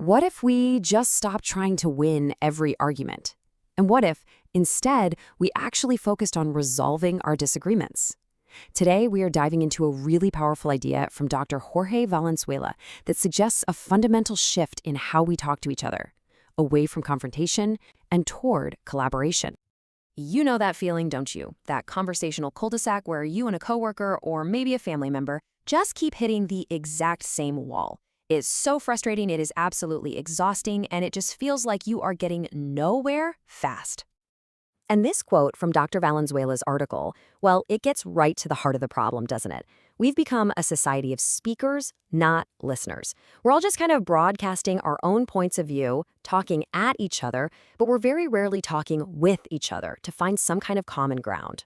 What if we just stop trying to win every argument? And what if, instead, we actually focused on resolving our disagreements? Today, we are diving into a really powerful idea from Dr. Jorge Valenzuela that suggests a fundamental shift in how we talk to each other, away from confrontation and toward collaboration. You know that feeling, don't you? That conversational cul-de-sac where you and a coworker or maybe a family member just keep hitting the exact same wall. It's so frustrating, it is absolutely exhausting, and it just feels like you are getting nowhere fast. And this quote from Dr. Valenzuela's article, well, it gets right to the heart of the problem, doesn't it? We've become a society of speakers, not listeners. We're all just kind of broadcasting our own points of view, talking at each other, but we're very rarely talking with each other to find some kind of common ground.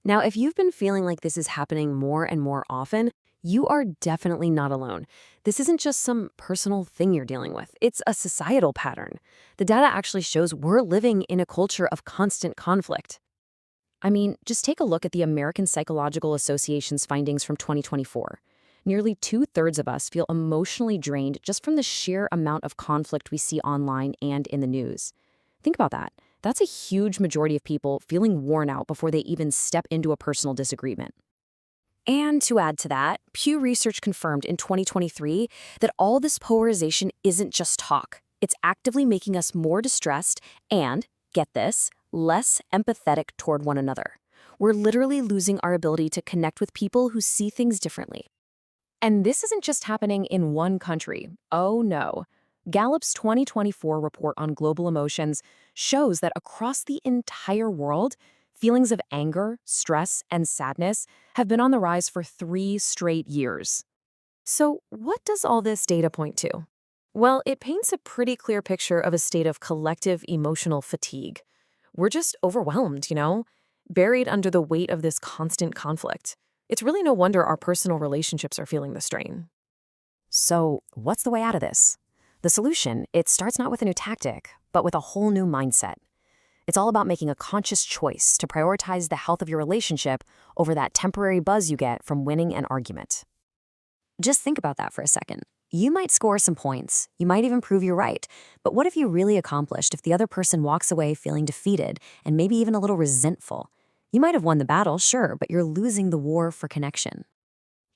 Now, if you've been feeling like this is happening more and more often, you are definitely not alone. This isn't just some personal thing you're dealing with. It's a societal pattern. The data actually shows we're living in a culture of constant conflict. I mean, just take a look at the American Psychological Association's findings from 2024. Nearly 2/3 of us feel emotionally drained just from the sheer amount of conflict we see online and in the news. Think about that. That's a huge majority of people feeling worn out before they even step into a personal disagreement. And to add to that, Pew Research confirmed in 2023 that all this polarization isn't just talk. It's actively making us more distressed and, get this, less empathetic toward one another. We're literally losing our ability to connect with people who see things differently. And this isn't just happening in one country. Oh no. Gallup's 2024 report on global emotions shows that across the entire world, feelings of anger, stress, and sadness have been on the rise for 3 straight years. So what does all this data point to? Well, it paints a pretty clear picture of a state of collective emotional fatigue. We're just overwhelmed, buried under the weight of this constant conflict. It's really no wonder our personal relationships are feeling the strain. So what's the way out of this? The solution, it starts not with a new tactic, but with a whole new mindset. It's all about making a conscious choice to prioritize the health of your relationship over that temporary buzz you get from winning an argument. Just think about that for a second. You might score some points, you might even prove you're right, but what have you really accomplished if the other person walks away feeling defeated and maybe even a little resentful? You might have won the battle, sure, but you're losing the war for connection.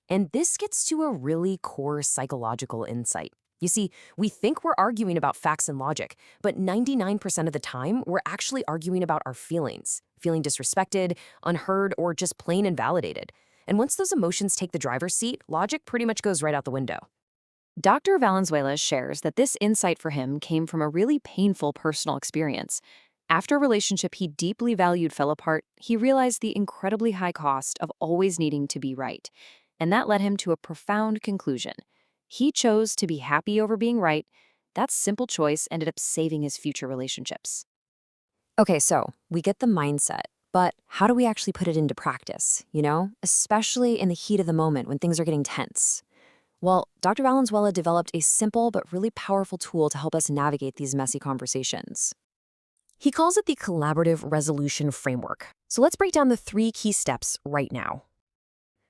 And this gets to a really core psychological insight. You see, we think we're arguing about facts and logic, but 99% of the time, we're actually arguing about our feelings, feeling disrespected, unheard, or just plain invalidated. And once those emotions take the driver's seat, logic pretty much goes right out the window. Dr. Valenzuela shares that this insight for him came from a really painful personal experience. After a relationship he deeply valued fell apart, he realized the incredibly high cost of always needing to be right. And that led him to a profound conclusion. He chose to be happy over being right. That simple choice ended up saving his future relationships. Okay, so we get the mindset, but how do we actually put it into practice, especially in the heat of the moment when things are getting tense? Well, Dr. Valenzuela developed a simple but really powerful tool to help us navigate these messy conversations. He calls it the collaborative resolution framework. So let's break down the 3 key steps right now.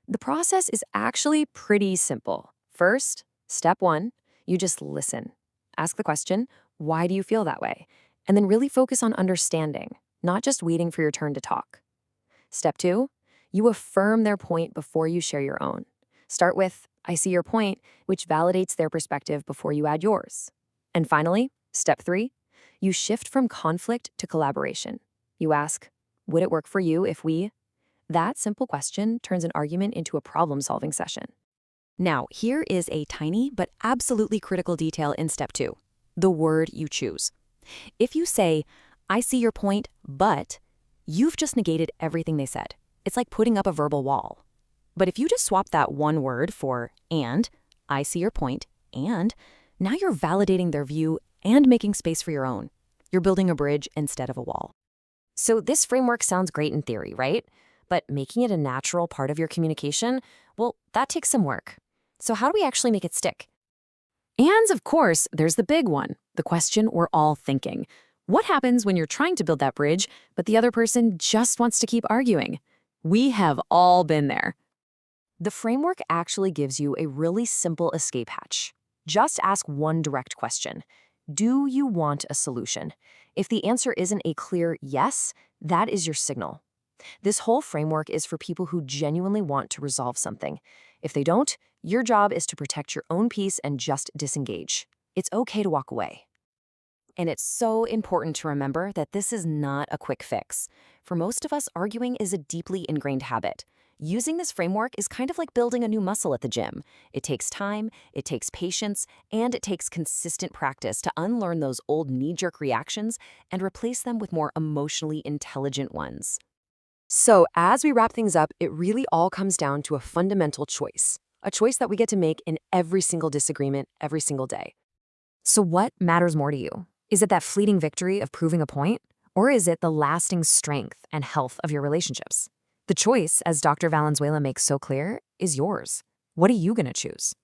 The process is actually pretty simple. First, step 1, you just listen. Ask the question, why do you feel that way? And then really focus on understanding, not just waiting for your turn to talk. Step 2, you affirm their point before you share your own. Start with, I see your point, which validates their perspective before you add yours. And finally, step 3, you shift from conflict to collaboration. You ask, would it work for you if we? That simple question turns an argument into a problem-solving session. Now, here is a tiny but absolutely critical detail in step 2, the word you choose. If you say, I see your point, but, you've just negated everything they said. It's like putting up a verbal wall. But if you just swap that one word for and, I see your point, and, now you're validating their view and making space for your own. You're building a bridge instead of a wall. So this framework sounds great in theory, right? But making it a natural part of your communication, well, that takes some work. So how do we actually make it stick? And of course, there's the big one, the question we're all thinking. What happens when you're trying to build that bridge, but the other person just wants to keep arguing? We have all been there. The framework actually gives you a really simple escape hatch. Just ask one direct question. Do you want a solution? If the answer isn't a clear yes, that is your signal. This whole framework is for people who genuinely want to resolve something. If they don't, your job is to protect your own peace and just disengage. It's okay to walk away. And it's so important to remember that this is not a quick fix. For most of us, arguing is a deeply ingrained habit. Using this framework is kind of like building a new muscle at the gym. It takes time, it takes patience, and it takes consistent practice to unlearn those old knee-jerk reactions and replace them with more emotionally intelligent ones. So, as we wrap things up, it really all comes down to a fundamental choice. A choice that we get to make in every single disagreement, every single day. So what matters more to you? Is it that fleeting victory of proving a point? Or is it the lasting strength and health of your relationships? The choice, as Dr. Valenzuela makes so clear, is yours. What are you going to choose?